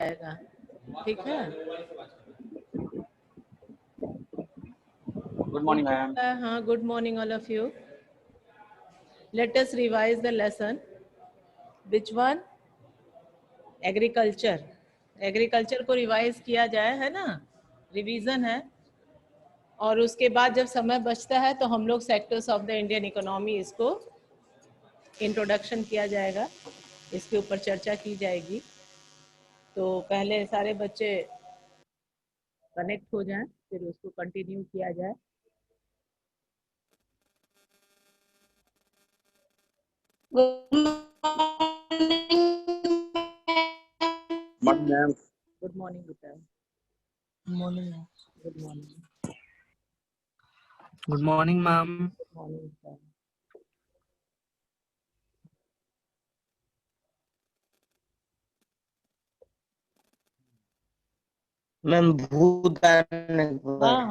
जाएगा, ठीक है। Good morning, ma'am. हाँ, good morning all of you. Let us revise the lesson. Which one? Agriculture. Agriculture को revise किया जाए, है ना, रिवीजन है। और उसके बाद जब समय बचता है तो हम लोग sectors of the Indian economy, इसको इंट्रोडक्शन किया जाएगा, इसके ऊपर चर्चा की जाएगी। तो पहले सारे बच्चे कनेक्ट हो जाएं, फिर उसको कंटिन्यू किया जाए। Morning, ma'am. गुड मॉर्निंग बेटा। Morning. Good morning. Good morning, ma'am. Good morning बेटा। मैम भूदान।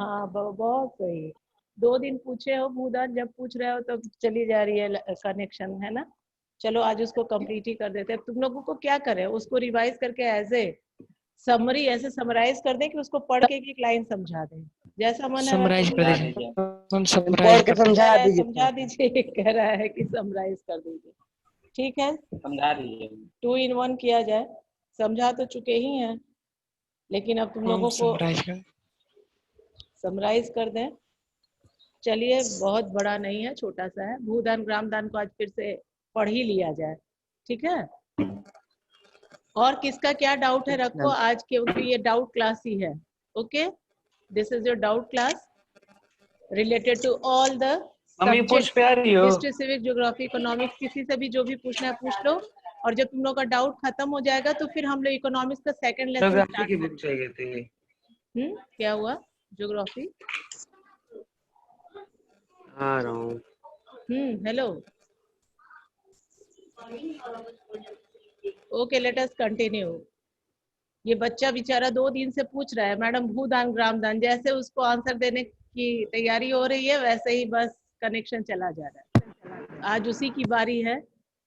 हाँ, बहुत सही। 2 दिन पूछे हो भूदान, जब पूछ रहे हो तो चली जा रही है कनेक्शन, है ना। चलो आज उसको कंप्लीट ही कर देते हैं। तुम लोगों को क्या करें, उसको रिवाइज करके एज ए समरी ऐसे समराइज कर दें कि उसको पढ़ के एक लाइन समझा दें, जैसा मन है समराइज कर वैसे। दीजिए। समराइज कर समझा दीजिए। कह रहा है कि समराइज कर दीजिए, ठीक है। समझा दीजिए। 2 in 1 किया जाए। समझा तो चुके ही हैं, लेकिन अब तुम लोगों को समराइज कर दें। चलिए, बहुत बड़ा नहीं है, छोटा सा है। भूदान ग्रामदान को आज फिर से पढ़ ही लिया जाए, ठीक है। और किसका क्या डाउट है रखो आज, क्योंकि ये डाउट क्लास ही है। Okay, this is your doubt class related to all the subject, history, civic, geography, economics. किसी से भी जो भी पूछना है पूछ लो। और जब तुम लोग का डाउट खत्म हो जाएगा तो फिर हम लोग इकोनॉमिक्स का सेकंड लेसन स्टार्ट करेंगे। क्या हुआ? ज्योग्राफी आ रहा हूँ। Hello. Okay, let us continue. ये बच्चा बेचारा 2 दिन से पूछ रहा है मैडम भूदान ग्रामदान, जैसे उसको आंसर देने की तैयारी हो रही है वैसे ही बस कनेक्शन चला जा रहा है। आज उसी की बारी है,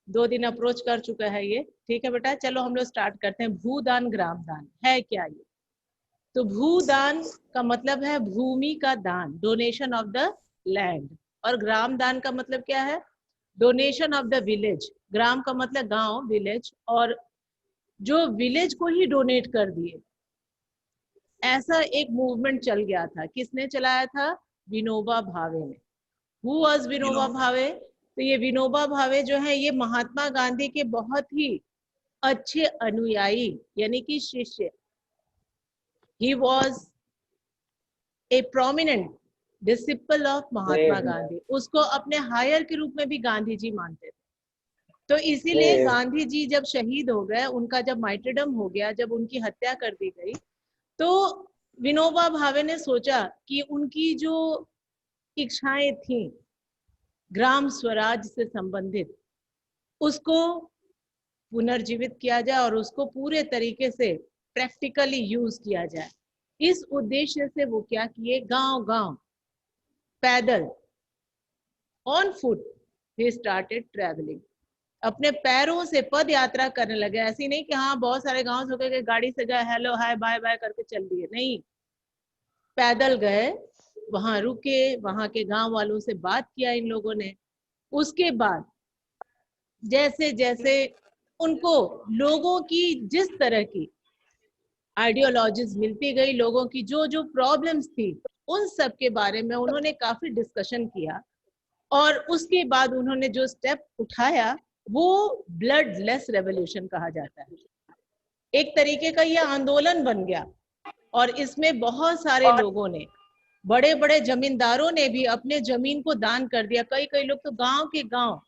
2 दिन अप्रोच कर चुका है ये, ठीक है बेटा। चलो हम लोग स्टार्ट करते हैं। भूदान ग्रामदान है क्या ये? तो भूदान का मतलब है भूमि का दान, डोनेशन ऑफ द लैंड। और ग्रामदान का मतलब क्या है? Donation of the village. ग्राम का मतलब गांव, विलेज, और जो विलेज को ही डोनेट कर दिए। ऐसा एक मूवमेंट चल गया था। किसने चलाया था? विनोबा भावे ने। Who was Vinoba Bhave? तो ये विनोबा भावे जो है ये महात्मा गांधी के बहुत ही अच्छे अनुयायी यानी कि शिष्य। He was a prominent disciple of Mahatma Gandhi. उसको अपने हायर के रूप में भी गांधी जी मानते थे। तो इसीलिए गांधी जी जब शहीद हो गए, उनका जब मार्टरडम हो गया, जब उनकी हत्या कर दी गई, तो विनोबा भावे ने सोचा कि उनकी जो इच्छाएं थी ग्राम स्वराज से संबंधित, उसको पुनर्जीवित किया जाए और उसको पूरे तरीके से प्रैक्टिकली यूज किया जाए। इस उद्देश्य से वो क्या किए, गांव गांव पैदल, on foot, he started travelling. अपने पैरों से पद यात्रा करने लगे। ऐसी नहीं कि हाँ बहुत सारे गांव से होकर गाड़ी से गए, हेलो हाय बाय बाय करके चल दिए, नहीं। पैदल गए, वहां रुके, वहां के गांव वालों से बात किया इन लोगों ने। उसके बाद जैसे जैसे उनको लोगों की जिस तरह की आइडियोलॉजीज मिलती गई, लोगों की जो जो प्रॉब्लम्स थी, उन सब के बारे में उन्होंने काफी डिस्कशन किया। और उसके बाद उन्होंने जो स्टेप उठाया वो ब्लड लेस रेवोल्यूशन कहा जाता है। एक तरीके का यह आंदोलन बन गया और इसमें बहुत सारे लोगों ने, बड़े बड़े जमींदारों ने भी अपने जमीन को दान कर दिया। कई कई लोग तो गांव के गांव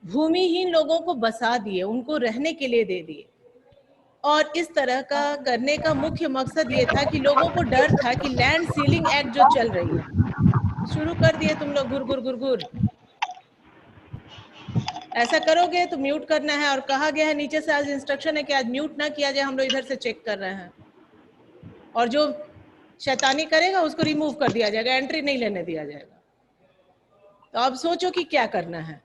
भूमिहीन लोगों को बसा दिए, उनको रहने के लिए दे दिए। और इस तरह का करने का मुख्य मकसद ये था कि लोगों को डर था कि लैंड सीलिंग एक्ट जो चल रही है, शुरू कर दिए तुम लोग घुर घुर घुर घुर। ऐसा करोगे तो म्यूट करना है, और कहा गया है नीचे से आज इंस्ट्रक्शन है कि आज म्यूट ना किया जाए, हम लोग इधर से चेक कर रहे हैं। और जो शैतानी करेगा उसको रिमूव कर दिया जाएगा, एंट्री नहीं लेने दिया जाएगा। तो अब सोचो कि क्या करना है।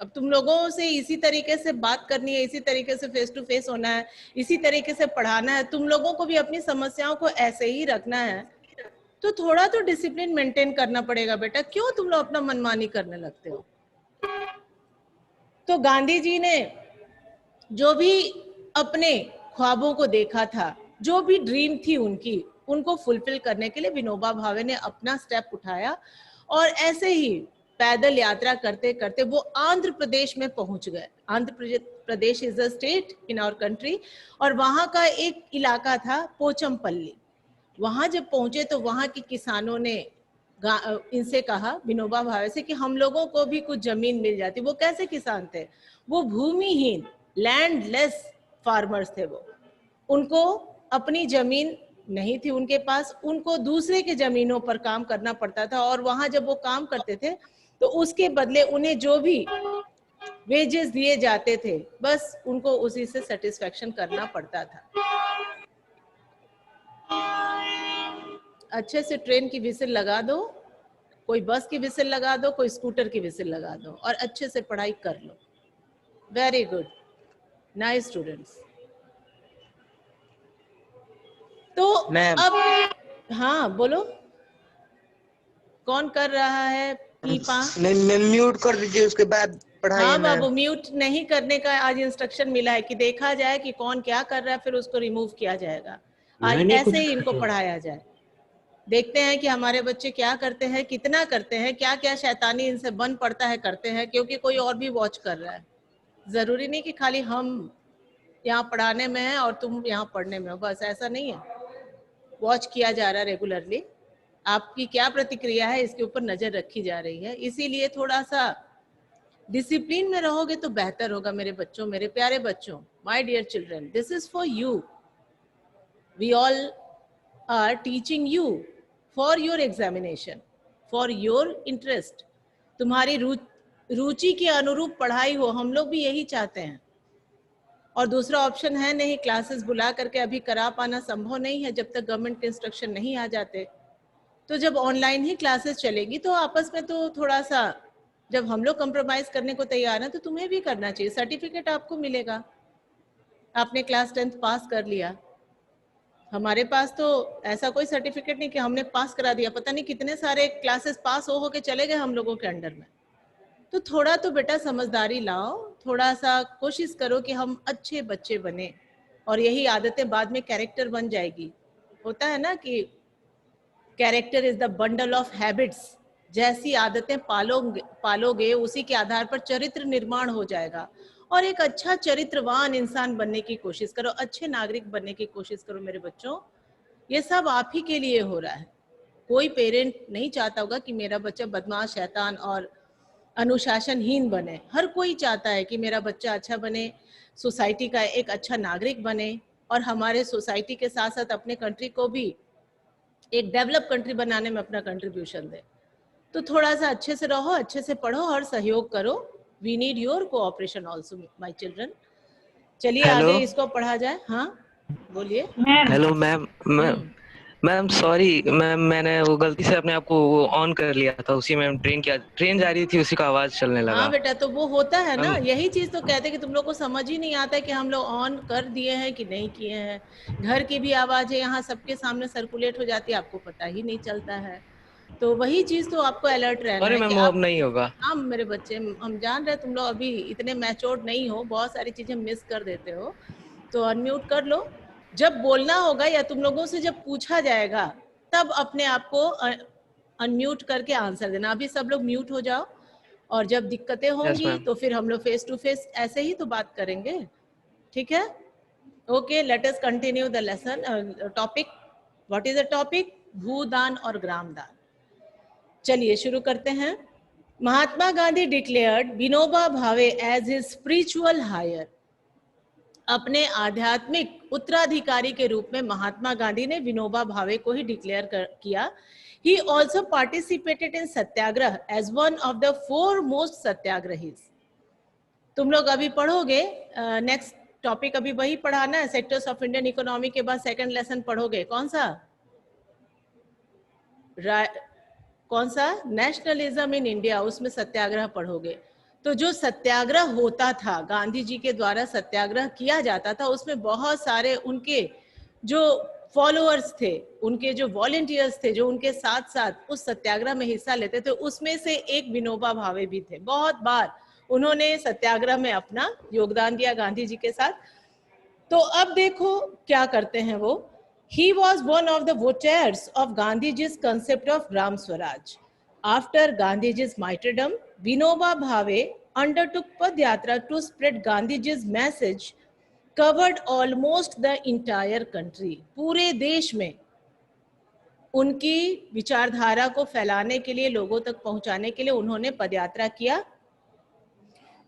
अब तुम लोगों से इसी तरीके से बात करनी है, इसी तरीके से फेस टू फेस होना है, इसी तरीके से पढ़ाना है, तुम लोगों को भी अपनी समस्याओं को ऐसे ही रखना है, तो थोड़ा तो डिसिप्लिन मेंटेन करना पड़ेगा बेटा। क्यों तुम लोग अपना मनमानी करने लगते हो? तो गांधी जी ने जो भी अपने ख्वाबों को देखा था, जो भी ड्रीम थी उनकी, उनको फुलफिल करने के लिए विनोबा भावे ने अपना स्टेप उठाया और ऐसे ही पैदल यात्रा करते करते वो आंध्र प्रदेश में पहुंच गए। Andhra Pradesh is a state in our country, और वहां का एक इलाका था पोचमपल्ली। वहां जब पहुंचे तो वहां के किसानों ने इनसे कहा, विनोबा भावे से, कि हम लोगों को भी कुछ जमीन मिल जाती। वो कैसे किसान थे? वो भूमिहीन, लैंडलेस फार्मर्स थे। वो, उनको अपनी जमीन नहीं थी उनके पास, उनको दूसरे के जमीनों पर काम करना पड़ता था, और वहां जब वो काम करते थे तो उसके बदले उन्हें जो भी वेजेस दिए जाते थे, बस उनको उसी से सेटिस्फेक्शन करना पड़ता था। अच्छे से ट्रेन की विसिल लगा दो, कोई बस की विसिल लगा दो, कोई स्कूटर की विसिल लगा दो, और अच्छे से पढ़ाई कर लो। Very good, nice students. तो अब हाँ बोलो, कौन कर रहा है पीपा? मैं म्यूट कर दीजिए, उसके बाद पढ़ाइए। हाँ बाबू, म्यूट नहीं करने का आज इंस्ट्रक्शन मिला है कि देखा जाए कि कौन क्या कर रहा है, फिर उसको रिमूव किया जाएगा। आज ऐसे ही इनको पढ़ाया जाए। देखते हैं कि हमारे बच्चे क्या करते हैं, कितना करते हैं, क्या क्या शैतानी इनसे बन पड़ता है, करते हैं, क्योंकि कोई और भी वॉच कर रहा है। जरूरी नहीं कि खाली हम यहाँ पढ़ाने में है और तुम यहाँ पढ़ने में हो, बस ऐसा नहीं है। वॉच किया जा रहा है रेगुलरली। आपकी क्या प्रतिक्रिया है इसके ऊपर नजर रखी जा रही है। इसीलिए थोड़ा सा डिसिप्लिन में रहोगे तो बेहतर होगा मेरे बच्चों, मेरे प्यारे बच्चों, my dear children, this is for you. We all are teaching you for your examination, for your interest. तुम्हारी रुचि के अनुरूप पढ़ाई हो, हम लोग भी यही चाहते हैं। और दूसरा ऑप्शन है नहीं, क्लासेस बुला करके अभी करा पाना संभव नहीं है जब तक गवर्नमेंट के इंस्ट्रक्शन नहीं आ जाते। तो जब ऑनलाइन ही क्लासेस चलेगी तो आपस में तो थोड़ा सा, जब हम लोग कंप्रोमाइज करने को तैयार हैं तो तुम्हें भी करना चाहिए। सर्टिफिकेट आपको मिलेगा, आपने क्लास 10th पास कर लिया। हमारे पास तो ऐसा कोई सर्टिफिकेट नहीं कि हमने पास करा दिया, पता नहीं कितने सारे क्लासेस पास हो के चले गए हम लोगों के अंडर में। तो थोड़ा तो बेटा समझदारी लाओ, थोड़ा सा कोशिश करो कि हम अच्छे बच्चे बने, और यही आदतें बाद में कैरेक्टर बन जाएगी। होता है ना कि character is the bundle of habits. जैसी आदतें पालोगे उसी के आधार पर चरित्र निर्माण हो जाएगा, और एक अच्छा चरित्रवान इंसान बनने की कोशिश करो, अच्छे नागरिक बनने की कोशिश करो मेरे बच्चों। ये सब आप ही के लिए हो रहा है। कोई पेरेंट नहीं चाहता होगा कि मेरा बच्चा बदमाश, शैतान और अनुशासनहीन बने। हर कोई चाहता है कि मेरा बच्चा अच्छा बने, सोसाइटी का एक अच्छा नागरिक बने, और हमारे सोसाइटी के साथ साथ अपने कंट्री को भी एक डेवलप कंट्री बनाने में अपना कंट्रीब्यूशन दे। तो थोड़ा सा अच्छे से रहो, अच्छे से पढ़ो और सहयोग करो। We need your cooperation also my children. चलिए आगे इसको पढ़ा जाए। हाँ बोलिए। Hello ma'am. Ma'am sorry ma'am, मैंने वो गलती से अपने आप को वो ऑन कर लिया था, उसी में ट्रेन जा रही थी, उसी का आवाज चलने लगा। हाँ बेटा, तो वो होता है ना, यही चीज तो कहते हैं कि तुम लोग को समझ ही नहीं आता है कि हम लोग ऑन कर दिए हैं कि नहीं किए हैं। घर की भी आवाजें यहाँ सबके सामने सर्कुलेट हो जाती है, आपको पता ही नहीं चलता है। तो वही चीज तो आपको अलर्ट रहना है कि मैम अब आप, नहीं होगा। हाँ मेरे बच्चे, हम जान रहे तुम लोग अभी इतने मैच्योर्ड नहीं हो, बहुत सारी चीजें मिस कर देते हो। तो अनम्यूट कर लो। जब बोलना होगा या तुम लोगों से जब पूछा जाएगा तब अपने आप को अनम्यूट करके आंसर देना। अभी सब लोग म्यूट हो जाओ, और जब दिक्कतें होंगी तो फिर हम लोग फेस टू फेस ऐसे ही तो बात करेंगे। ठीक है? Okay, let us continue the lesson topic. What is the topic? Bhoodan और ग्रामदान। चलिए शुरू करते हैं। Mahatma Gandhi declared Vinoba Bhave as his spiritual higher. अपने आध्यात्मिक उत्तराधिकारी के रूप में महात्मा गांधी ने विनोबा भावे को ही डिक्लेयर किया। He also participated in Satyagraha as one of the foremost satyagrahis. तुम लोग अभी पढ़ोगे, नेक्स्ट टॉपिक अभी वही पढ़ाना है। सेक्टर्स ऑफ इंडियन इकोनॉमी के बाद सेकंड लेसन पढ़ोगे। कौन सा? कौन सा? नेशनलिज्म इन इंडिया, उसमें सत्याग्रह पढ़ोगे। तो जो सत्याग्रह होता था, गांधी जी के द्वारा सत्याग्रह किया जाता था, उसमें बहुत सारे उनके जो फॉलोअर्स थे, उनके जो वॉलंटियर्स थे, जो उनके साथ साथ उस सत्याग्रह में हिस्सा लेते थे, उसमें से एक विनोबा भावे भी थे। बहुत बार उन्होंने सत्याग्रह में अपना योगदान दिया गांधी जी के साथ। तो अब देखो क्या करते हैं वो। He was one of the voters of Gandhiji's concept of Gram Swaraj. After Gandhiji's martyrdom, Vinoba Bhave undertook Padyatra to spread Gandhiji's message, covered almost the entire country. पूरे देश में उनकी विचारधारा को फैलाने के लिए, लोगों तक पहुंचाने के लिए उन्होंने पदयात्रा किया।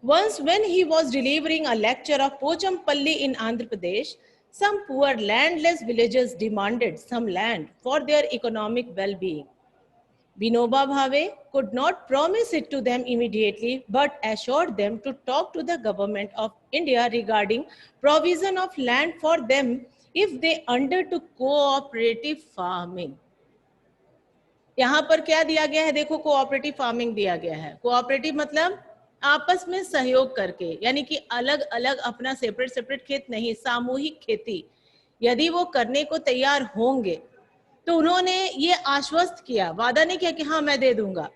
Once when he was delivering a lecture of Pochampalli in Andhra Pradesh, some poor landless villagers demanded some land for their economic well-being. Vinoba Bhave could not promise it to them immediately, but assured them to talk to the government of India regarding provision of land for them if they undertook cooperative farming. यहाँ पर क्या दिया गया है, देखो, cooperative farming दिया गया है। कोऑपरेटिव मतलब आपस में सहयोग करके, यानी कि अलग अलग अपना सेपरेट सेपरेट खेत नहीं, सामूहिक खेती यदि वो करने को तैयार होंगे तो उन्होंने ये आश्वस्त किया, वादा नहीं किया कि हाँ मैं दे दूंगा।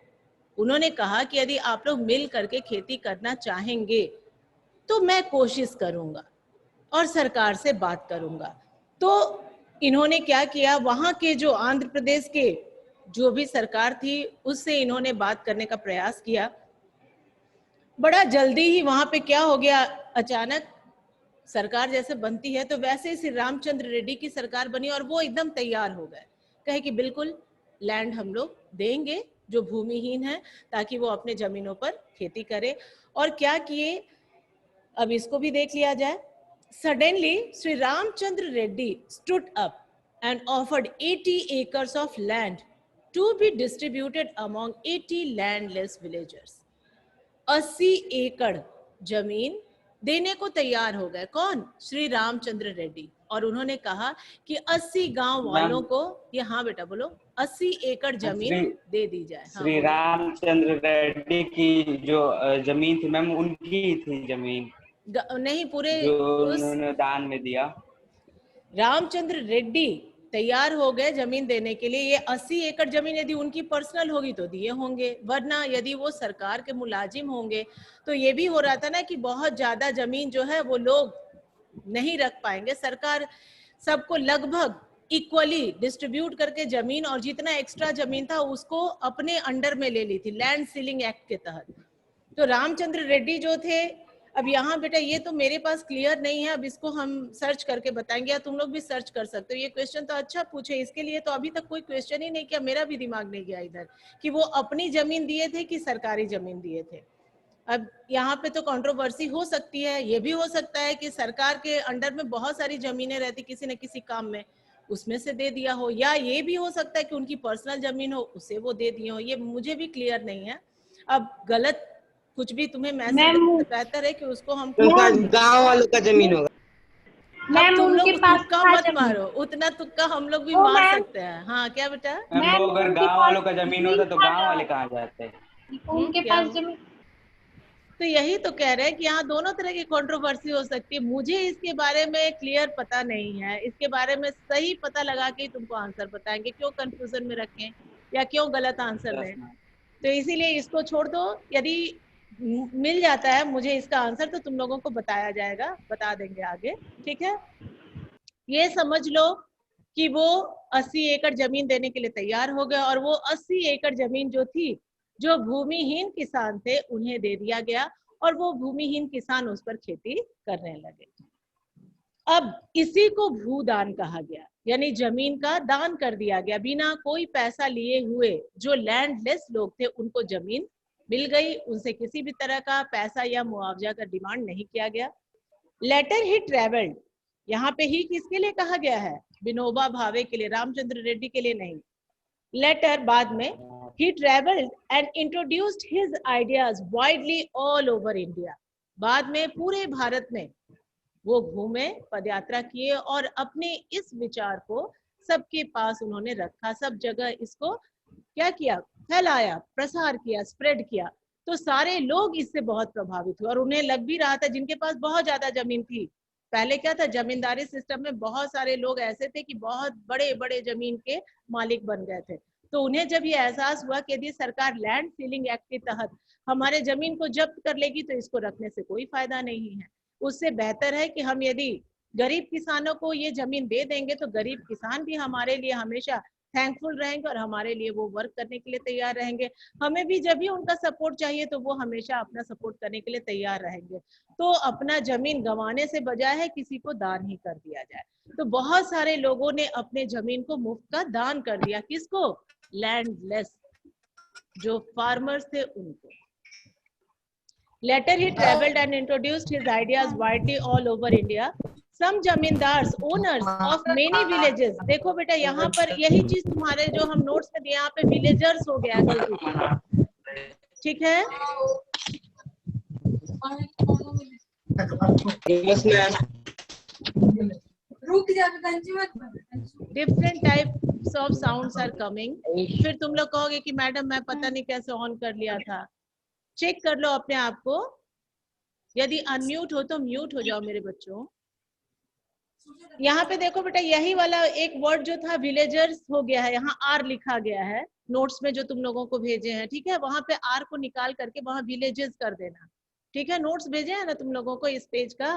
उन्होंने कहा कि यदि आप लोग मिल करके खेती करना चाहेंगे तो मैं कोशिश करूंगा और सरकार से बात करूंगा। तो इन्होंने क्या किया, वहां के जो आंध्र प्रदेश के जो भी सरकार थी उससे इन्होंने बात करने का प्रयास किया। बड़ा जल्दी ही वहां पे क्या हो गया, अचानक सरकार जैसे बनती है तो वैसे ही श्री रामचंद्र रेड्डी की सरकार बनी और वो एकदम तैयार हो गए, कहे कि बिल्कुल लैंड हम लोग देंगे जो भूमिहीन है, ताकि वो अपने जमीनों पर खेती करे। और क्या किए, अब इसको भी देख लिया जाए। Suddenly Shri Ramchandra Reddy stood up and offered 80 acres of land to be distributed among 80 landless villagers. 80 एकड़ जमीन देने को तैयार हो गए। कौन? श्री रामचंद्र रेड्डी। और उन्होंने कहा कि 80 गांव वालों को, ये, हाँ बेटा बोलो, 80 एकड़ जमीन दे दी जाए। श्री रामचंद्र रेड्डी की जो जमीन थी मैम, उनकी थी जमीन, नहीं, पूरे जो उन्होंने दान में दिया। रामचंद्र रेड्डी तैयार हो गए जमीन देने के लिए। ये 80 एकड़ जमीन यदि उनकी पर्सनल होगी तो दिए होंगे, वरना यदि वो सरकार के मुलाजिम होंगे तो ये भी हो रहा था ना कि बहुत ज्यादा जमीन जो है वो लोग नहीं रख पाएंगे। सरकार सबको लगभग इक्वली डिस्ट्रीब्यूट करके जमीन, और जितना एक्स्ट्रा जमीन था उसको अपने अंडर में ले ली थी लैंड सीलिंग एक्ट के तहत। तो रामचंद्र रेड्डी जो थे, अब यहाँ बेटा ये तो मेरे पास क्लियर नहीं है, अब इसको हम सर्च करके बताएंगे, या तुम लोग भी सर्च कर सकते हो। ये क्वेश्चन तो अच्छा पूछे, इसके लिए तो अभी तक कोई क्वेश्चन ही नहीं किया, मेरा भी दिमाग नहीं गया इधर कि वो अपनी जमीन दिए थे कि सरकारी जमीन दिए थे। अब यहाँ पे तो कंट्रोवर्सी हो सकती है, ये भी हो सकता है कि सरकार के अंडर में बहुत सारी जमीनें रहती किसी न किसी काम में, उसमें से दे दिया हो, या ये भी हो सकता है कि उनकी पर्सनल जमीन हो उसे वो दे दिए हो। ये मुझे भी क्लियर नहीं है। अब गलत कुछ भी तुम्हें मैसेज बेहतर है कि उसको हम गांव वालों का जमीन होगा। अब तुम लोग तुक्का मत मारो, उतना तुक्का हम लोग भी मार सकते हैं। हाँ क्या बेटा? अगर गांव वालों का जमीन होता तो गांव वाले कहाँ जाते? उनके पास जमीन। तो यही तो कह रहे हैं कि यहाँ दोनों तरह की कंट्रोवर्सी हो सकती है। मुझे इसके बारे में क्लियर पता नहीं है, इसके बारे में सही पता लगा के तुमको आंसर बताएंगे, क्यों कंफ्यूजन में रखें या क्यों गलत आंसर दें। तो इसीलिए इसको छोड़ दो, यदि मिल जाता है मुझे इसका आंसर तो तुम लोगों को बताया जाएगा, बता देंगे आगे, ठीक है। ये समझ लो कि वो 80 एकड़ जमीन देने के लिए तैयार हो गए, और वो 80 एकड़ जमीन जो थी, जो भूमिहीन किसान थे उन्हें दे दिया गया, और वो भूमिहीन किसान उस पर खेती करने लगे। अब इसी को भूदान कहा गया, यानी जमीन का दान कर दिया गया, बिना कोई पैसा लिए हुए। जो लैंडलेस लोग थे उनको जमीन मिल गई, उनसे किसी भी तरह का पैसा या मुआवजा का डिमांड नहीं किया गया। लेटर ही ट्रेवल्ड, यहाँ पे ही किसके लिए कहा गया है? विनोबा भावे के लिए, रामचंद्र रेड्डी के लिए नहीं। लेटर बाद में, he traveled and introduced his ideas widely all over India. बाद में पूरे भारत में वो घूमे, पदयात्रा किए और अपने इस विचार को सबके पास उन्होंने रखा, सब जगह इसको क्या किया? फैलाया, प्रसार किया, स्प्रेड किया। तो सारे लोग इससे बहुत प्रभावित हुए और उन्हें लग भी रहा था, जिनके पास बहुत ज्यादा जमीन थी। पहले क्या था, जमींदारी सिस्टम में बहुत सारे लोग ऐसे थे कि बहुत बड़े बड़े जमीन के मालिक बन गए थे। तो उन्हें जब ये एहसास हुआ कि यदि सरकार लैंड सीलिंग एक्ट के तहत हमारे जमीन को जब्त कर लेगी तो इसको रखने से कोई फायदा नहीं है। उससे बेहतर है कि हम यदि गरीब किसानों को ये जमीन दे देंगे तो गरीब किसान भी हमारे लिए हमेशा थैंकफुल रहेंगे और हमारे लिए वो वर्क करने के लिए तैयार रहेंगे। हमें भी जब भी उनका सपोर्ट चाहिए तो वो हमेशा अपना सपोर्ट करने के लिए तैयार रहेंगे। तो अपना जमीन गंवाने से बजाय है किसी को दान ही कर दिया जाए। तो बहुत सारे लोगों ने अपने जमीन को मुफ्त का दान कर दिया। किसको? लैंडलेस जो फार्मर्स थे उनको। Later he traveled and introduced his ideas widely all over India. Some zamindars, owners of many villages. देखो बेटा यहाँ पर यही चीज तुम्हारे जो हम नोट्स में दिए, यहाँ पे विलेजर्स हो गया गलती से, ठीक है? Yes, ma'am. Different types of sounds are coming. फिर तुम लोग कहोगे कि मैडम मैं पता नहीं कैसे ऑन कर लिया था। चेक कर लो अपने आप को, यदि अनम्यूट हो तो म्यूट हो जाओ मेरे बच्चों। यहाँ पे देखो बेटा यही वाला एक वर्ड जो था विलेजर्स हो गया है, यहाँ आर लिखा गया है नोट्स में जो तुम लोगों को भेजे हैं, ठीक है? वहां पे आर को निकाल करके वहां विलेजेस कर देना, ठीक है? नोट्स भेजे हैं ना तुम लोगों को इस पेज का?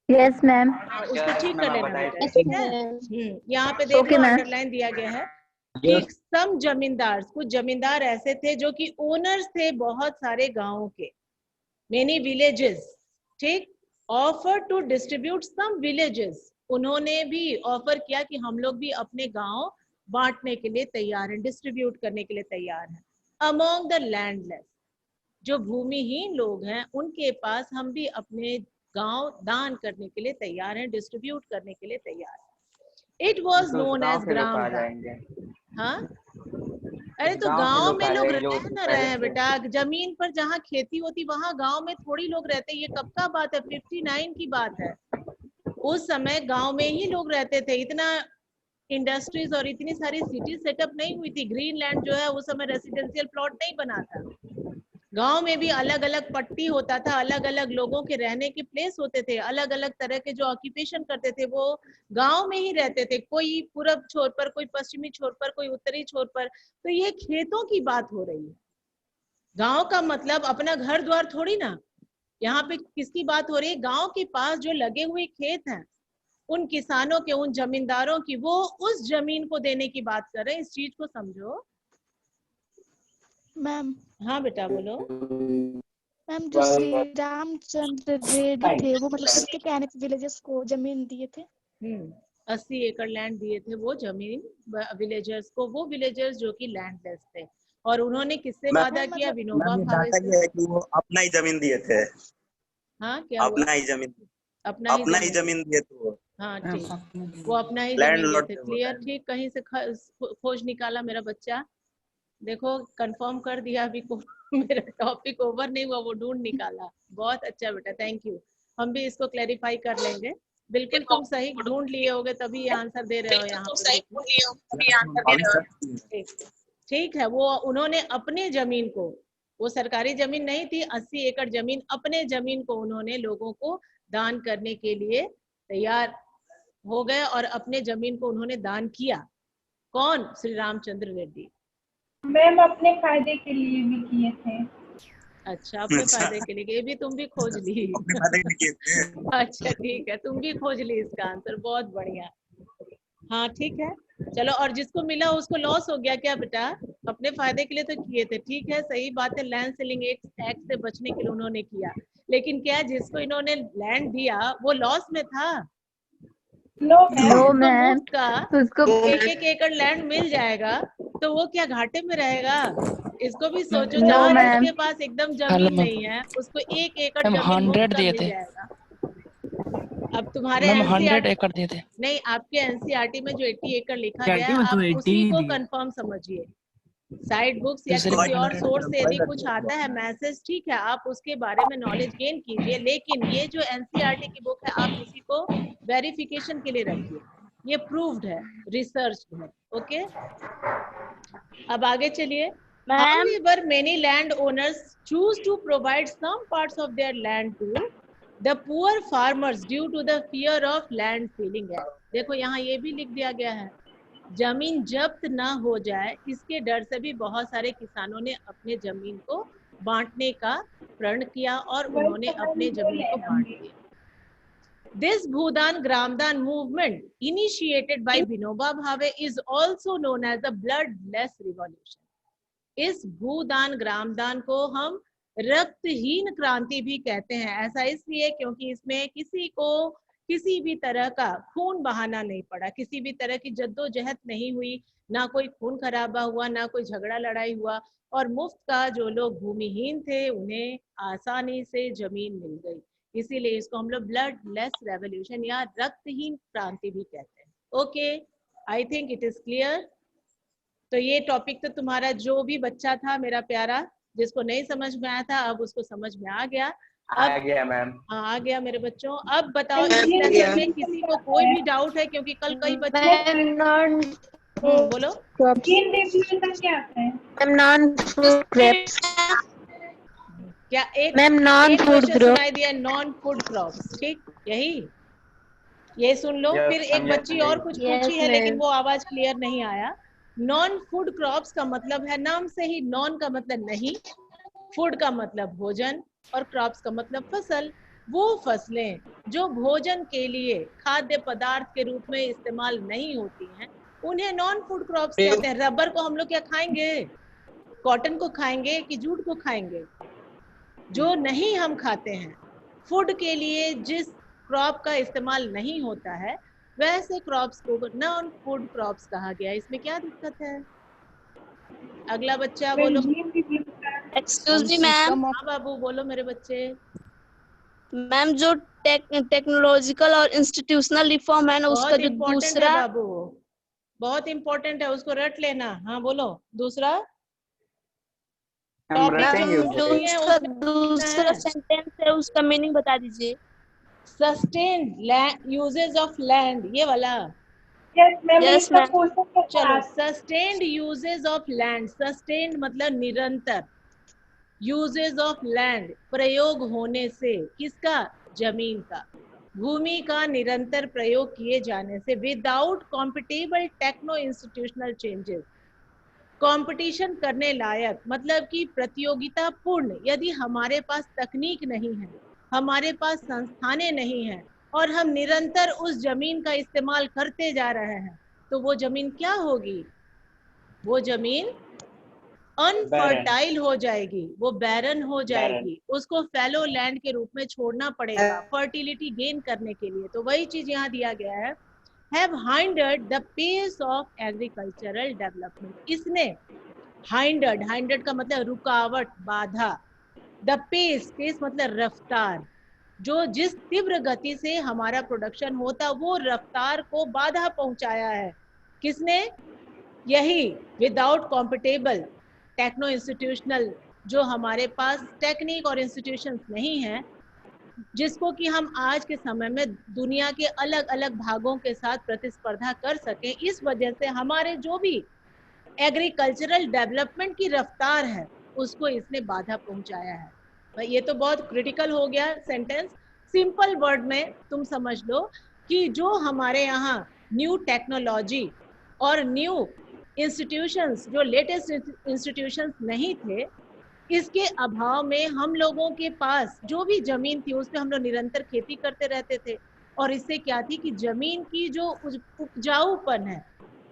Yes ma'am. उसको ठीक कर लेना बेटा, ठीक है? यहाँ पे देखो अंडरलाइन दिया गया है कि सम जमींदार, कुछ जमींदार ऐसे थे जो कि ओनर्स थे बहुत सारे गांवों के, मेनी विलेजेस, ठीक? Offer to distribute some villages, उन्होंने भी ऑफर किया कि हम लोग भी अपने गांव बांटने के लिए तैयार हैं, डिस्ट्रीब्यूट करने के लिए तैयार हैं। अमोंग द लैंडलेस, जो भूमिहीन लोग हैं उनके पास हम भी अपने गांव दान करने के लिए तैयार हैं, डिस्ट्रीब्यूट करने के लिए तैयार हैं। It was known as gram दान। हाँ, अरे तो गांव में लोग रह न रहे हैं बेटा, जमीन पर जहाँ खेती होती वहां गांव में थोड़ी लोग रहते। ये कब का बात है? 59 की बात है। उस समय गांव में ही लोग रहते थे, इतना इंडस्ट्रीज और इतनी सारी सिटी सेटअप नहीं हुई थी। ग्रीनलैंड जो है उस समय रेसिडेंशियल प्लॉट नहीं बना था। गांव में भी अलग अलग पट्टी होता था, अलग अलग लोगों के रहने के प्लेस होते थे, अलग अलग तरह के जो ऑक्यूपेशन करते थे वो गांव में ही रहते थे, कोई पूरब छोर पर, कोई पश्चिमी छोर पर, कोई उत्तरी छोर पर। तो ये खेतों की बात हो रही है। गांव का मतलब अपना घर द्वार थोड़ी ना, यहाँ पे किसकी बात हो रही है? गांव के पास जो लगे हुए खेत हैं उन किसानों के, उन जमींदारों की, वो उस जमीन को देने की बात कर रहे हैं। इस चीज को समझो मैम। हाँ बेटा बोलो। मैम जो श्री रामचंद्र रेड्डी थे वो मतलब किसके कहने पे विलेजेस को जमीन दिए थे? 80 एकड़ लैंड दिए थे वो जमीन विलेजर्स को, वो विलेजर्स जो कि लैंडलेस थे। और उन्होंने किससे वादा किया? विनोबा भावे से। कि वो अपना ही जमीन दिए थे। हाँ क्या अपना ही जमीन, अपना ही जमीन दिए थे वो। हाँ ठीक, वो अपना ही जमीन दिए थे। क्लियर? ठीक, कहीं से खोज निकाला मेरा बच्चा, देखो कंफर्म कर दिया अभी को मेरा टॉपिक ओवर नहीं हुआ, वो ढूंढ निकाला। बहुत अच्छा बेटा, थैंक यू। हम भी इसको क्लैरिफाई कर लेंगे। बिल्कुल तुम सही ढूंढ लिए होगे तभी ये आंसर दे रहे हो यहाँ पे। ठीक है, वो उन्होंने अपने जमीन को, वो सरकारी जमीन नहीं थी, 80 एकड़ जमीन, अपने जमीन को उन्होंने लोगों को दान करने के लिए तैयार हो गए और अपने जमीन को उन्होंने दान किया। कौन? श्री रामचंद्र रेड्डी। मैम अपने फायदे के लिए भी किए थे। अच्छा, अपने फायदे के लिए, ये भी तुम भी खोज ली। अच्छा ठीक है, तुम भी खोज ली इसका आंसर, बहुत बढ़िया। हाँ ठीक है, चलो। और जिसको मिला उसको लॉस हो गया क्या बेटा? अपने फायदे के लिए तो किए थे, ठीक है, सही बात है। लैंड सीलिंग एक्ट से बचने के लिए उन्होंने किया, लेकिन क्या जिसको इन्होंने लैंड दिया वो लॉस में था? नो मैम, उसको एक एकड़ लैंड मिल जाएगा तो वो क्या घाटे में रहेगा? इसको भी सोचो। जहाँ जिसके पास एकदम जमीन नहीं है उसको एक एकड़ जमीन मुफ्त का मिल जाएगा। अब तुम्हारे 100 एकड़ दिए थे। नहीं, आपके एनसीईआरटी में जो 80 एकड़ लिखा गया है आप उसी को कंफर्म समझिए। साइड बुक्स या किसी और सोर्स से यदि कुछ आता है मैसेज, ठीक है, आप उसके बारे में नॉलेज गेन कीजिए, लेकिन ये जो एनसीईआरटी की बुक है आप इसी को वेरिफिकेशन के लिए रखिए। ये प्रूव्ड है, रिसर्च है। ओके, अब आगे चलिए। However, many landowners choose to provide some parts of their land to the poor farmers due to the fear of land ceiling act. देखो यहाँ ये भी लिख दिया गया है, जमीन जब्त ना हो जाए इसके डर से भी बहुत सारे किसानों ने अपने जमीन को बांटने का प्रण किया और उन्होंने अपने जमीन को बांट दिया. This Bhudan Gramdan movement initiated by Vinoba Bhave is also known as the bloodless revolution. इस भूदान ग्रामदान को हम रक्तहीन क्रांति भी कहते हैं. ऐसा इसलिए क्योंकि इसमें किसी को किसी भी तरह का खून बहाना नहीं पड़ा, किसी भी तरह की जद्दोजहद नहीं हुई, ना कोई खून खराबा हुआ, ना कोई झगड़ा लड़ाई हुआ, और मुफ्त का जो लोग भूमिहीन थे उन्हें आसानी से जमीन मिल गई. इसीलिए इसको हम लोग ब्लड लेस रेवोल्यूशन या रक्तहीन क्रांति भी कहते हैं. Okay, I think it is clear. तो ये टॉपिक तो तुम्हारा जो भी बच्चा था मेरा प्यारा, जिसको नहीं समझ में आया था अब उसको समझ में आ गया. आ गया मैम. हाँ आ गया मेरे बच्चों. अब बताओ इस लेसन में किसी को कोई भी डाउट है, क्योंकि कल कई बच्चे बोलो ग्रीन रेवोल्यूशन क्या होता है? Ma'am non food crops. क्या एक मैम नॉन फूड क्रॉप सुनाई दिया, नॉन फूड क्रॉप्स. ठीक, यही ये सुन लो. फिर एक बच्ची और कुछ पूछी है लेकिन वो आवाज क्लियर नहीं आया. नॉन फूड क्रॉप्स का मतलब है, नाम से ही नॉन का मतलब नहीं, फूड का मतलब भोजन और क्रॉप्स का मतलब फसल. वो फसलें जो भोजन के लिए खाद्य पदार्थ के रूप में इस्तेमाल नहीं होती हैं उन्हें नॉन फूड क्रॉप्स कहते हैं. रबर को हम लोग क्या खाएंगे? कॉटन को खाएंगे कि जूट को खाएंगे? जो नहीं हम खाते हैं, फूड के लिए जिस क्रॉप का इस्तेमाल नहीं होता है वैसे क्रॉप्स को नॉन फूड क्रॉप्स कहा गया. इसमें क्या दिक्कत है? अगला बच्चा बोलो. Excuse me ma'am. हाँ बाबू बोलो मेरे बच्चे. मैम जो टेक्नोलॉजिकल और इंस्टीट्यूशनल रिफॉर्म है ना, उसका जो दूसरा बाबू बहुत इम्पोर्टेंट है, उसको रट लेना. हाँ बोलो दूसरा. दूसरा सेंटेंस है उसका मीनिंग बता दीजिए. सस्टेन्ड यूजेस ऑफ लैंड, ये वाला. Yes ma'am. चलो, sustained uses of land. Sustained मतलब निरंतर, यूजेस ऑफ लैंड प्रयोग होने से, किसका? जमीन का, भूमि का निरंतर प्रयोग किए जाने से. Without compatible techno institutional changes, competition करने लायक मतलब कि प्रतियोगिता पूर्ण, यदि हमारे पास तकनीक नहीं है, हमारे पास संस्थानें नहीं हैं और हम निरंतर उस जमीन का इस्तेमाल करते जा रहे हैं तो वो जमीन क्या होगी? वो जमीन अनफर्टाइल हो जाएगी, वो बैरन हो जाएगी. उसको फैलो लैंड के रूप में छोड़ना पड़ेगा फर्टिलिटी गेन करने के लिए. तो वही चीज यहाँ दिया गया है, have hindered the pace of agricultural development. इसने hindered का मतलब रुकावट, बाधा. the pace मतलब रफ्तार, जो जिस तीव्र गति से हमारा प्रोडक्शन होता वो रफ्तार को बाधा पहुंचाया है. किसने? यही विदाउट कॉम्पिटेबल टेक्नो इंस्टीट्यूशनल, जो हमारे पास टेक्निक और इंस्टीट्यूशंस नहीं है जिसको कि हम आज के समय में दुनिया के अलग अलग भागों के साथ प्रतिस्पर्धा कर सकें. इस वजह से हमारे जो भी एग्रीकल्चरल डेवलपमेंट की रफ्तार है उसको इसने बाधा पहुंचाया है. ये तो बहुत क्रिटिकल हो गया सेंटेंस. सिंपल वर्ड में तुम समझ लो कि जो हमारे यहाँ न्यू टेक्नोलॉजी और न्यू इंस्टीट्यूशंस, जो लेटेस्ट इंस्टीट्यूशंस नहीं थे, इसके अभाव में हम लोगों के पास जो भी जमीन थी उस पे हम लोग निरंतर खेती करते रहते थे. और इससे क्या थी कि जमीन की जो उपजाऊपन है,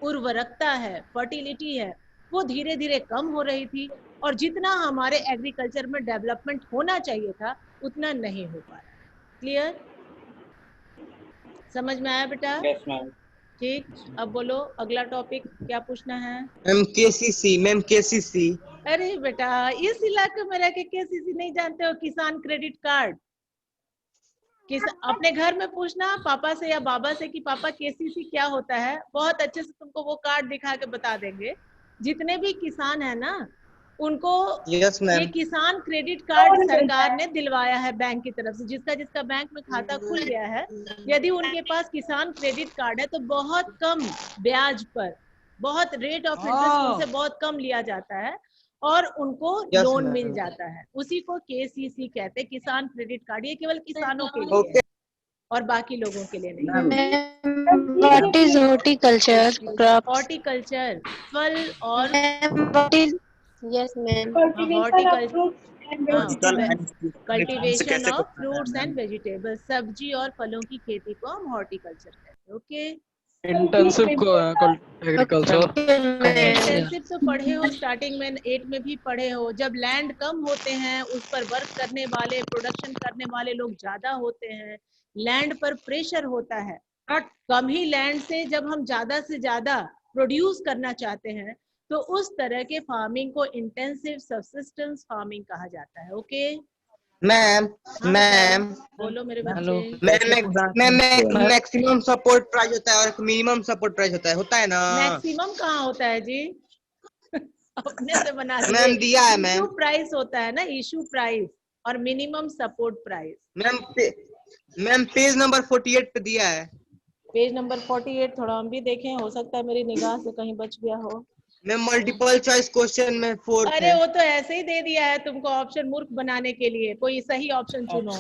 उर्वरकता है, फर्टिलिटी है, वो धीरे धीरे कम हो रही थी और जितना हमारे एग्रीकल्चर में डेवलपमेंट होना चाहिए था उतना नहीं हो पा रहा. क्लियर? समझ में आया बेटा? Yes ma'am. ठीक, अब बोलो अगला टॉपिक क्या पूछना है? Ma'am KCC. Ma'am KCC. अरे बेटा इस इलाके में रह के केसीसी नहीं जानते हो? किसान क्रेडिट कार्ड. अपने घर में पूछना पापा से या बाबा से कि पापा केसीसी क्या होता है, बहुत अच्छे से तुमको वो कार्ड दिखा के बता देंगे. जितने भी किसान है ना उनको ये किसान क्रेडिट कार्ड सरकार ने दिलवाया है बैंक की तरफ से. जिसका जिसका बैंक में खाता खुल गया है, यदि उनके पास किसान क्रेडिट कार्ड है तो बहुत कम ब्याज पर, बहुत रेट ऑफ इंटरेस्ट उनसे बहुत कम लिया जाता है और उनको Yes, लोन ma'am. मिल जाता है। उसी को KCC कहते हैं, किसान क्रेडिट कार्ड। ये केवल किसानों के लिए Okay. है और बाकी लोगों के लिए नहीं। What is horticulture? Crops. Horticulture फल और What is? Yes, ma'am. Cultivation of horticulture, fruits and हाँ, vegetables. कल्टीवेशन कैसे ऑफ होता है, फ्रूट्स मैम? एंड वेजिटेबल्स, सब्जी और फलों की खेती को हम हॉर्टिकल्चर कहते हैं। Okay, intensive agriculture. इंटेंसिव तो पढ़े हो, स्टार्टिंग में 8 में भी पढ़े हो। जब लैंड कम होते हैं, उस पर वर्क करने वाले, प्रोडक्शन करने वाले लोग ज्यादा होते हैं, लैंड पर प्रेशर होता है, और कम ही लैंड से जब हम ज्यादा से ज्यादा प्रोड्यूस करना चाहते हैं, तो उस तरह के फार्मिंग को इंटेंसिव सब्सिस्टेंस फार्मिंग कहा जाता है। ओके मैम, मैम, बोलो मेरे बच्चे। मैक्सिमम सपोर्ट प्राइस होता है और मिनिमम सपोर्ट प्राइस होता है ना? मैक्सिमम कहाँ होता है जी? अपने से बना मैम दिया है मैम। इशू प्राइस होता है ना, इशू प्राइस, और minimum support price. Ma'am page number 48 पे दिया है। पेज नंबर 48 थोड़ा हम भी देखें, हो सकता है मेरी निगाह से कहीं बच गया हो। मैम मल्टीपल चॉइस क्वेश्चन में 4 अरे वो तो ऐसे ही दे दिया है तुमको ऑप्शन मूर्ख बनाने के लिए। कोई सही ऑप्शन चुनो।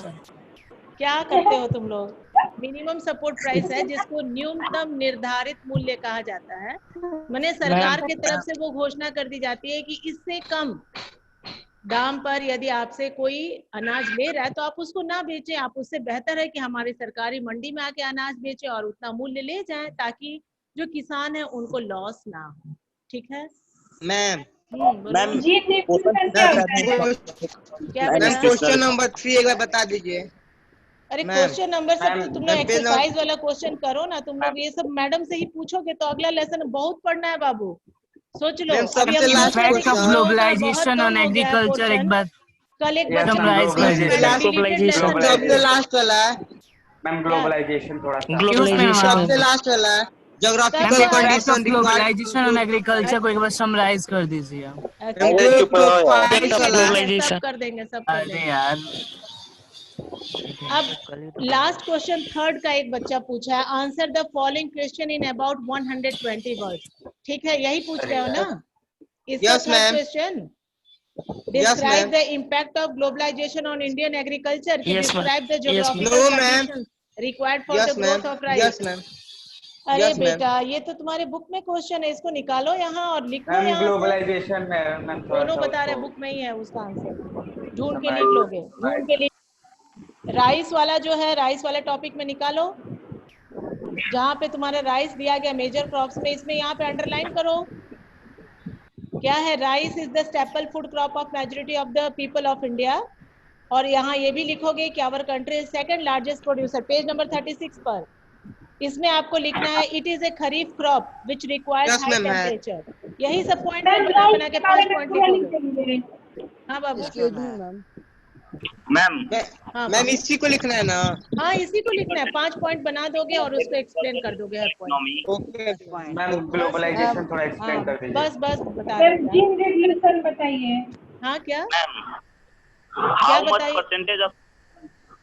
क्या करते हो तुम लोग? मिनिमम सपोर्ट प्राइस है जिसको न्यूनतम निर्धारित मूल्य कहा जाता है। माने सरकार की तरफ से वो घोषणा कर दी जाती है कि इससे कम दाम पर यदि आपसे कोई अनाज ले रहा है तो आप उसको ना बेचें। आप उससे बेहतर है कि हमारी सरकारी मंडी में आके अनाज बेचें और उतना मूल्य ले जाएं, ताकि जो किसान है उनको लॉस ना हो। ठीक है मैम? मैम जी डिस्ट्रीब्यूशन क्या होता है? क्या बेटा? क्वेश्चन नंबर 3 एक बार बता दीजिए। अरे क्वेश्चन नंबर सब तो तुम लोग मैम, एक्सरसाइज वाला क्वेश्चन करो ना। तुम लोग ये सब मैडम से ही पूछोगे तो अगला लेसन बहुत पढ़ना है बाबू। सोच लो। मैम, अभी हम सबसे लास्ट सोच रहे थे कि क्वेश्चन। ग्लोबलाइजेशन ऑन एग्रीकल्चर एक बार कल एक बच्चा Summarize कर दीजिए। सबसे लास्ट वाला है मैम ग्लोबलाइजेशन थोड़ा सा सबसे लास्ट वाला है geographical condition globalisation on agriculture को एक बार समराइज कर दीजिए। सब कर देंगे, सब कर अरे देंगे। यार अब लास्ट क्वेश्चन थर्ड का एक बच्चा पूछा है, answer the following question in about 120 words. ठीक है, यही पूछ रहे हो ना? इसका Yes, third ma'am. Question, Yes, describe ma'am. the impact of globalization on Indian agriculture. Yes, ma'am. Describe the Yes, geographical No, ma'am. conditions required for yes the ma'am, growth of rice. Yes ma'am. अरे Yes, ma'am. बेटा, ये तो तुम्हारे book में question है, इसको निकालो यहाँ और लिखो मैम यहाँ से। ग्लोबलाइजेशन में मैम दोनों बता रहे बुक में ही है उसका आंसर, ढूंढ के लिख लोगे, ढूंढ के लिख। राइस वाला जो है, राइस वाले टॉपिक में निकालो, जहाँ पे तुम्हारा राइस दिया गया मेजर क्रॉप्स में, इसमें यहाँ पे अंडरलाइन करो क्या है। Rice is the staple food crop of majority of the people of India. और यहाँ ये भी लिखोगे कि our country is second largest producer. Page number 36 पर इसमें आपको लिखना है it is a kharif crop which requires high temperature. यही सब पॉइंट बना बना के 5 पॉइंट लिखोगे। हाँ बाबू। मैम इसी को लिखना है ना? हाँ इसी को लिखना है, 5 पॉइंट बना दोगे और उसको एक्सप्लेन कर दोगे हर पॉइंट। ओके मैम ग्लोबलाइजेशन थोड़ा एक्सप्लेन कर दीजिए। बस बस बता सर रहे जीन रेगुलेशन बताइए। हाँ क्या How much बताइए? percentage of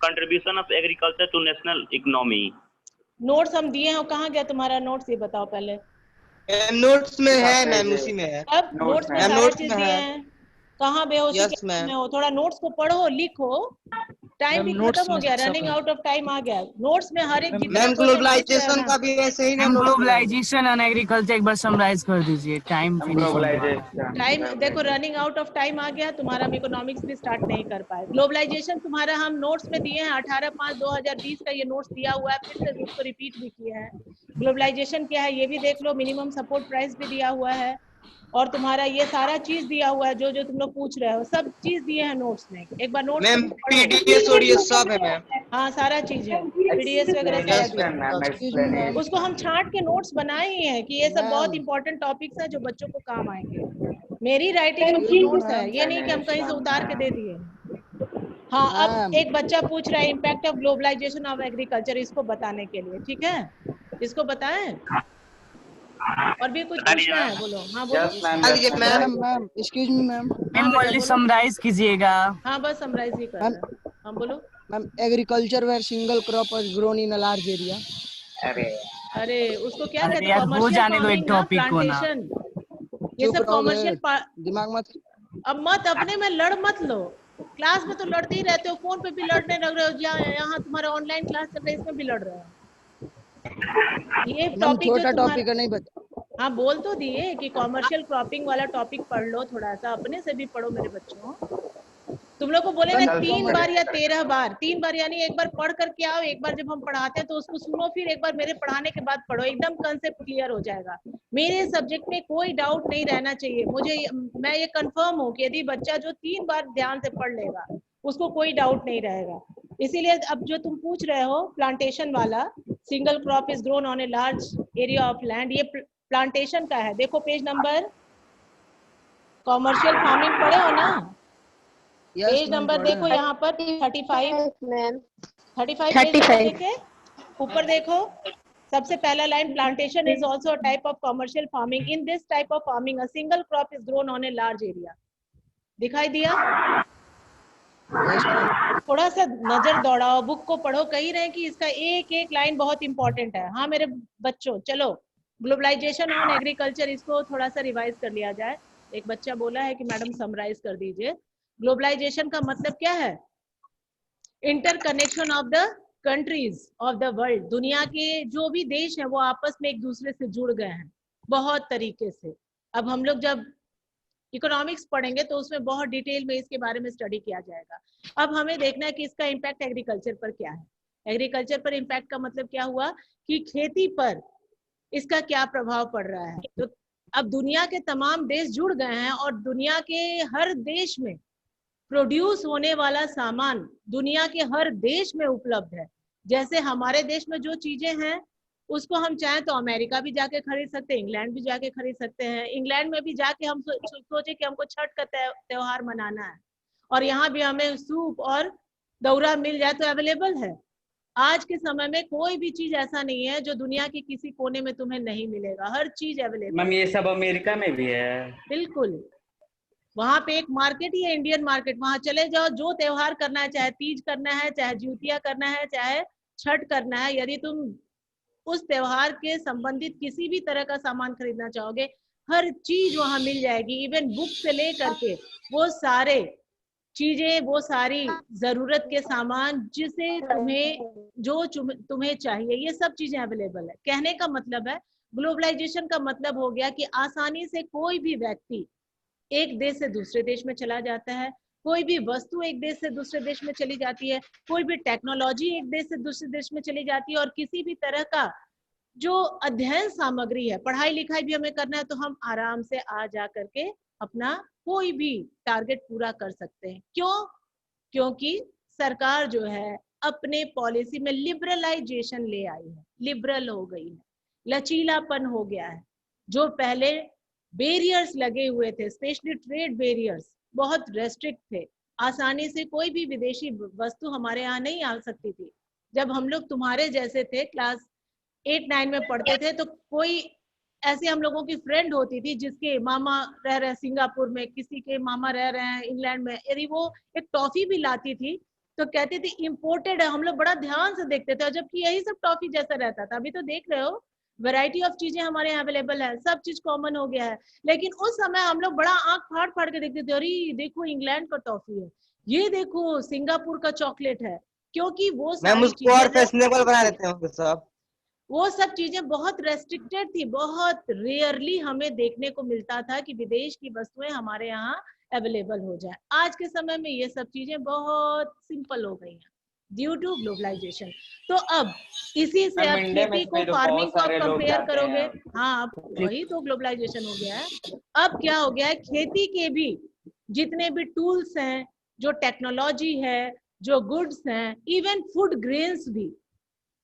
contribution of agriculture to national economy? Notes हम दिए हैं, कहाँ गया तुम्हारा नोट्स, ये बताओ पहले। नोट्स में है मैम, उसी में है। अब नोट्स में सारा चीज दिए हैं। कहाँ बेहोशी Yes, के ma'am. में हो? थोड़ा नोट्स को पढ़ो, लिखो। टाइम भी खत्म हो गया, रनिंग आउट ऑफ टाइम आ गया। नोट्स में हर एक मैम ग्लोबलाइजेशन का भी ऐसे ही ना? ग्लोबलाइजेशन ऑन एग्रीकल्चर एक बार समराइज कर दीजिए। टाइम ग्लोबलाइजेशन टाइम देखो, रनिंग आउट ऑफ टाइम आ गया तुम्हारा। हम इकोनॉमिक्स भी स्टार्ट नहीं कर पाए। ग्लोबलाइजेशन तुम्हारा हम नोट्स में दिए हैं, 18/5/2020 का ये नोट्स दिया हुआ है, फिर से उसको रिपीट भी किया है। ग्लोबलाइजेशन क्या है ये भी देख लो, मिनिमम सपोर्ट प्राइस भी दिया हुआ है, और तुम्हारा ये सारा चीज दिया हुआ है, जो जो तुम लोग पूछ रहे हो सब चीज दिए हैं नोट्स में। एक बार नोट्स मैम पीडीएस और ये सब है मैम। हाँ सारा चीज है, पीडीएस वगैरह सारा चीज है। Ma'am explain. उसको हम छांट के नोट्स बनाए ही हैं कि ये सब बहुत इंपॉर्टेंट टॉपिक्स हैं जो बच्चों को काम आएंगे। मेरी राइटिंग में नोट्स है, ये नहीं कि हम कहीं से उतार के दे दिए। हाँ अब एक बच्चा पूछ रहा है impact of globalisation of agriculture, इसको बताने के लिए। ठीक है, इसको बताएं। और भी कुछ पूछना है बोलो। हाँ बोलो ma'am excuse me ma'am. Ma'am summarise कीजिएगा। हाँ बस समराइज ही कर। हाँ बोलो ma'am agriculture where single crop was grown in a large area. अरे उसको क्या अरे कहते यार, हैं, वो जाने दो एक कमर्शियल टॉपिक को ना। प्लांटेशन। ये सब कमर्शियल दिमाग मत अब मत अपने में लड़ मत लो, क्लास में तो लड़ते ही रहते हो, फोन पे भी लड़ने लग रहे हो, यहाँ तुम्हारा ऑनलाइन क्लास चल रहा है इसमें भी लड़ रहे हो। ये टॉपिक छोटा टॉपिक नहीं बता। हाँ बोल तो दिए कि कॉमर्शियल क्रॉपिंग वाला टॉपिक पढ़ लो, थोड़ा सा अपने से भी पढ़ो मेरे बच्चों। तुम लोग को बोलेंगे 3 बार या 13 बार, 3 बार यानी एक बार पढ़ करके आओ, एक बार जब हम पढ़ाते हैं तो उसको सुनो, फिर एक बार मेरे पढ़ाने के बाद पढ़ो, एकदम कंसेप्ट क्लियर हो जाएगा। मेरे सब्जेक्ट में कोई डाउट नहीं रहना चाहिए। मैं ये कंफर्म हूँ कि यदि बच्चा जो 3 बार ध्यान से पढ़ लेगा उसको कोई डाउट नहीं रहेगा। इसीलिए अब जो तुम पूछ रहे हो प्लांटेशन वाला, single crop is grown on a large area of land, ये प्लांटेशन का है। देखो पेज नंबर, कॉमर्शियल फार्मिंग पढ़े हो ना? पेज नंबर देखो यहाँ पर 35 देखे, ऊपर देखो सबसे पहला line, plantation is also a type of commercial farming. In this type of farming a single crop is grown on a large area. दिखाई दिया? थोड़ा सा नजर दौड़ाओ, बुक को पढ़ो, कही रहे कि इसका एक एक लाइन बहुत इंपॉर्टेंट है। हाँ मेरे बच्चों, चलो ग्लोबलाइजेशन ऑन एग्रीकल्चर, इसको थोड़ा सा रिवाइज कर लिया जाए। एक बच्चा बोला है कि मैडम समराइज कर दीजिए। ग्लोबलाइजेशन का मतलब क्या है? Interconnection of the countries of the world. दुनिया के जो भी देश हैं वो आपस में एक दूसरे से जुड़ गए हैं बहुत तरीके से। अब हम लोग जब इकोनॉमिक्स पढ़ेंगे तो उसमें बहुत डिटेल में इसके बारे में स्टडी किया जाएगा। अब हमें देखना है कि इसका इम्पैक्ट एग्रीकल्चर पर क्या है। एग्रीकल्चर पर इम्पैक्ट का मतलब क्या हुआ कि खेती पर इसका क्या प्रभाव पड़ रहा है। तो अब दुनिया के तमाम देश जुड़ गए हैं और दुनिया के हर देश में प्रोड्यूस होने वाला सामान दुनिया के हर देश में उपलब्ध है। जैसे हमारे देश में जो चीजें हैं उसको हम चाहें तो अमेरिका भी जाके खरीद सकते हैं, इंग्लैंड भी जाके खरीद सकते हैं। इंग्लैंड में भी जाके हम सोचे कि हमको छठ का त्योहार मनाना है और यहाँ भी हमें सूप और दौरा मिल जाए तो अवेलेबल है। आज के समय में कोई भी चीज ऐसा नहीं है जो दुनिया के किसी कोने में तुम्हें नहीं मिलेगा, हर चीज अवेलेबल। मैम ये सब अमेरिका में भी है? बिल्कुल, वहां पे एक मार्केट ही है, इंडियन मार्केट। वहां चले जाओ, जो त्योहार करना है, चाहे तीज करना है, चाहे ज्यूतिया करना है, चाहे छठ करना है, यदि तुम उस त्योहार के संबंधित किसी भी तरह का सामान खरीदना चाहोगे, हर चीज वहां मिल जाएगी। इवन बुक से लेकर के वो सारे चीजें, वो सारी जरूरत के सामान जिसे तुम्हें चाहिए, ये सब चीजें अवेलेबल है। कहने का मतलब है ग्लोबलाइजेशन का मतलब हो गया कि आसानी से कोई भी व्यक्ति एक देश से दूसरे देश में चला जाता है, कोई भी वस्तु एक देश से दूसरे देश में चली जाती है, कोई भी टेक्नोलॉजी एक देश से दूसरे देश में चली जाती है, और किसी भी तरह का जो अध्ययन सामग्री है, पढ़ाई लिखाई भी हमें करना है, तो हम आराम से आ जा करके अपना कोई भी टारगेट पूरा कर सकते हैं। क्यों? क्योंकि सरकार जो है अपने पॉलिसी में लिबरलाइजेशन ले आई है, लिबरल हो गई है, लचीलापन हो गया है। जो पहले बैरियर्स लगे हुए थे, स्पेशली ट्रेड बैरियर्स, बहुत रेस्ट्रिक्ट थे, आसानी से कोई भी विदेशी वस्तु हमारे यहाँ नहीं आ सकती थी। जब हम लोग तुम्हारे जैसे थे, क्लास 8-9 में पढ़ते थे, तो कोई ऐसे हम लोगों की फ्रेंड होती थी जिसके मामा रह रहे हैं सिंगापुर में, किसी के मामा रह रहे हैं इंग्लैंड में, यदि वो एक टॉफी भी लाती थी तो कहती थी इम्पोर्टेड है। हम लोग बड़ा ध्यान से देखते थे, जबकि यही सब टॉफी जैसा रहता था। अभी तो देख रहे हो वैरायटी ऑफ चीजें हमारे यहाँ अवेलेबल है, सब चीज कॉमन हो गया है। लेकिन उस समय हम लोग बड़ा आंख फाड़ फाड़ के देखते थे, अरे देखो इंग्लैंड का टॉफी है, ये देखो सिंगापुर का चॉकलेट है, क्योंकि वो सारी चीजें, वो सब चीजें बहुत रेस्ट्रिक्टेड थी। बहुत रेयरली हमें देखने को मिलता था कि विदेश की वस्तुएं हमारे यहाँ अवेलेबल हो जाए। आज के समय में ये सब चीजें बहुत सिंपल हो गई हैं ड्यू टू ग्लोबलाइजेशन। तो अब इसी से अब खेती को, फार्मिंग को आप कंपेयर करोगे, हाँ वही तो ग्लोबलाइजेशन हो गया है। अब क्या हो गया है, खेती के भी जितने भी टूल्स हैं, जो टेक्नोलॉजी है, जो गुड्स हैं, इवन फूड ग्रेन्स भी,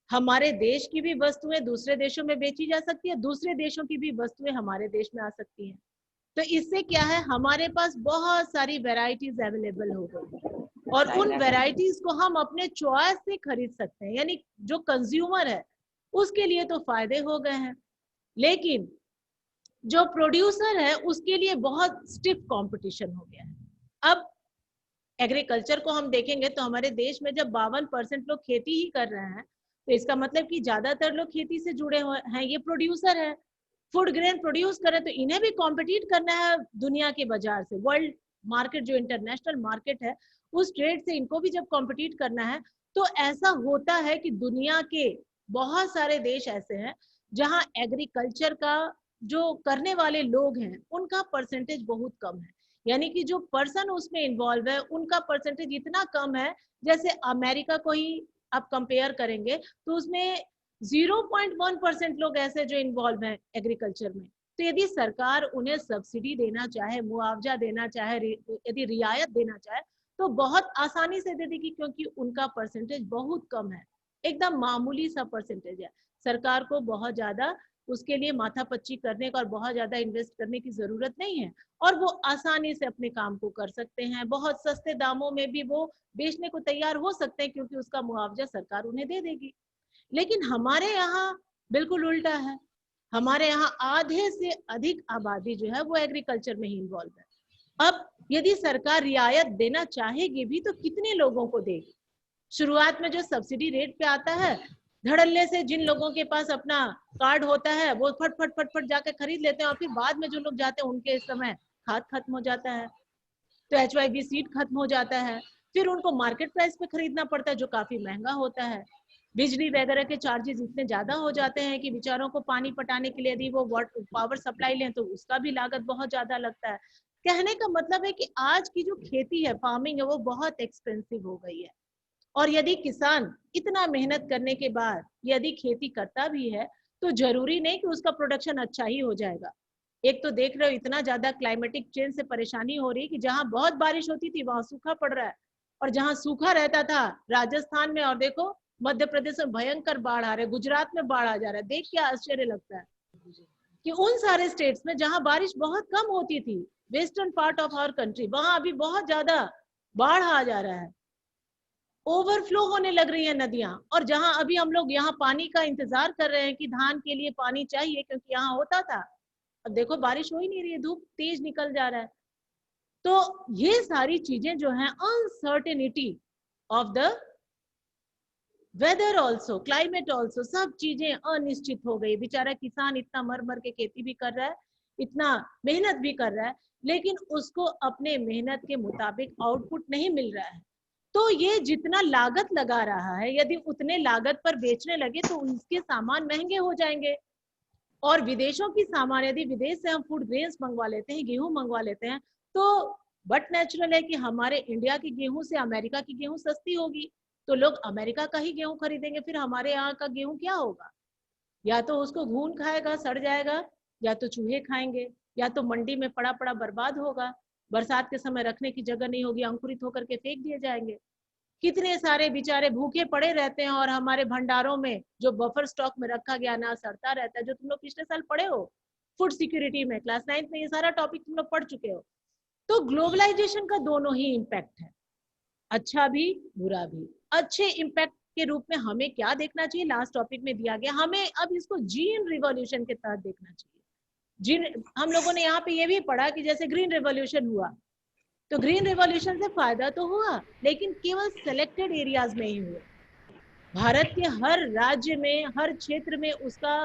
हमारे देश की भी वस्तुएं दूसरे देशों में बेची जा सकती है, दूसरे देशों की भी वस्तुएं हमारे देश में आ सकती हैं। तो इससे क्या है, हमारे पास बहुत सारी वैरायटीज अवेलेबल हो गई और उन वैरायटीज को हम अपने चॉइस से खरीद सकते हैं। यानी जो कंज्यूमर है उसके लिए तो फायदे हो गए हैं, लेकिन जो प्रोड्यूसर है उसके लिए बहुत स्टिफ कंपटीशन हो गया है। अब एग्रीकल्चर को हम देखेंगे तो हमारे देश में जब 52% लोग खेती ही कर रहे हैं, तो इसका मतलब कि ज्यादातर लोग खेती से जुड़े हुए हैं, ये प्रोड्यूसर है, फूड ग्रेन प्रोड्यूस करें, तो इन्हें भी कॉम्पिटिट करना है दुनिया के बाजार से, वर्ल्ड मार्केट जो इंटरनेशनल मार्केट है उस ट्रेड से इनको भी जब कॉम्पिटिट करना है, तो ऐसा होता है कि दुनिया के बहुत सारे देश ऐसे हैं जहां एग्रीकल्चर का जो करने वाले लोग हैं उनका परसेंटेज बहुत कम है, यानी कि जो पर्सन उसमें इन्वॉल्व है उनका परसेंटेज इतना कम है, जैसे अमेरिका को ही आप कंपेयर करेंगे तो उसमें 0.1% लोग ऐसे जो इन्वॉल्व हैं एग्रीकल्चर में। तो यदि सरकार उन्हें सब्सिडी देना चाहे, मुआवजा देना चाहे, यदि रियायत देना चाहे तो बहुत आसानी से दे देगी, क्योंकि उनका परसेंटेज बहुत कम है, एकदम मामूली सा परसेंटेज है। सरकार को बहुत ज्यादा उसके लिए माथापच्ची करने का और बहुत ज्यादा इन्वेस्ट करने की जरूरत नहीं है, और वो आसानी से अपने काम को कर सकते हैं, बहुत सस्ते दामों में भी वो बेचने को तैयार हो सकते हैं, क्योंकि उसका मुआवजा सरकार उन्हें दे देगी। लेकिन हमारे यहाँ बिल्कुल उल्टा है, हमारे यहाँ आधे से अधिक आबादी जो है वो एग्रीकल्चर में ही इन्वॉल्व है। अब यदि सरकार रियायत देना चाहेगी भी तो कितने लोगों को देगी? शुरुआत में जो सब्सिडी रेट पे आता है, धड़ल्ले से जिन लोगों के पास अपना कार्ड होता है वो फट फट फट फट जाके खरीद लेते हैं, और फिर बाद में जो लोग जाते हैं उनके इस समय खाद खत्म हो जाता है, तो HYB सीड खत्म हो जाता है, फिर उनको मार्केट प्राइस पे खरीदना पड़ता है जो काफी महंगा होता है। बिजली वगैरह के चार्जेस इतने ज्यादा हो जाते हैं कि बेचारों को पानी पटाने के लिए यदि वो पावर सप्लाई लें तो उसका भी लागत बहुत ज्यादा लगता है। कहने का मतलब है कि आज की जो खेती है, फार्मिंग है, वो बहुत एक्सपेंसिव हो गई है, और यदि किसान इतना मेहनत करने के बाद यदि खेती करता भी है तो जरूरी नहीं कि उसका प्रोडक्शन अच्छा ही हो जाएगा। एक तो देख रहे हो इतना ज्यादा क्लाइमेटिक चेंज से परेशानी हो रही है कि जहां बहुत बारिश होती थी वहां सूखा पड़ रहा है, और जहां सूखा रहता था राजस्थान में, और देखो मध्य प्रदेश में भयंकर बाढ़ आ रहा है, गुजरात में बाढ़ आ जा रहा है। देख के आश्चर्य लगता है कि उन सारे स्टेट्स में जहां बारिश बहुत कम होती थी, western part of our country, वहां अभी बहुत ज्यादा बाढ़ आ जा रहा है, ओवरफ्लो होने लग रही है नदियां। और जहां अभी हम लोग यहाँ पानी का इंतजार कर रहे हैं कि धान के लिए पानी चाहिए क्योंकि यहाँ होता था, अब देखो बारिश हो ही नहीं रही है, धूप तेज निकल जा रहा है। तो ये सारी चीजें जो हैं, uncertainty of the weather also, climate also, सब चीजें अनिश्चित हो गई। बेचारा किसान इतना मर मर के खेती भी कर रहा है, इतना मेहनत भी कर रहा है, लेकिन उसको अपने मेहनत के मुताबिक आउटपुट नहीं मिल रहा है। तो ये जितना लागत लगा रहा है, यदि उतने लागत पर बेचने लगे तो उनके सामान महंगे हो जाएंगे। और विदेशों की सामान, यदि विदेश से हम फूड ग्रेन्स मंगवा लेते हैं, गेहूं मंगवा लेते हैं, तो बट नेचुरल है कि हमारे इंडिया की गेहूं से अमेरिका की गेहूं सस्ती होगी, तो लोग अमेरिका का ही गेहूं खरीदेंगे। फिर हमारे यहाँ का गेहूं क्या होगा? या तो उसको घून खाएगा, सड़ जाएगा, या तो चूहे खाएंगे, या तो मंडी में पड़ा पड़ा बर्बाद होगा, बरसात के समय रखने की जगह नहीं होगी, अंकुरित होकर के फेंक दिए जाएंगे। कितने सारे बेचारे भूखे पड़े रहते हैं, और हमारे भंडारों में जो बफर स्टॉक में रखा गया अनाज सड़ता रहता है। जो तुम लोग पिछले साल पढ़े हो फूड सिक्योरिटी में, क्लास 9th में, ये सारा टॉपिक तुम लोग पढ़ चुके हो। तो ग्लोबलाइजेशन का दोनों ही इम्पैक्ट है, अच्छा भी बुरा भी। अच्छे इम्पैक्ट के रूप में हमें क्या देखना चाहिए, लास्ट टॉपिक में दिया गया, हमें अब इसको ग्रीन रिवॉल्यूशन के तहत देखना चाहिए। हम लोगों ने यहाँ पे ये भी पढ़ा कि जैसे ग्रीन रिवॉल्यूशन हुआ, तो ग्रीन रिवॉल्यूशन से फायदा तो हुआ, लेकिन केवल सिलेक्टेड एरियाज में ही हुआ। भारत के हर राज्य में, हर क्षेत्र में उसका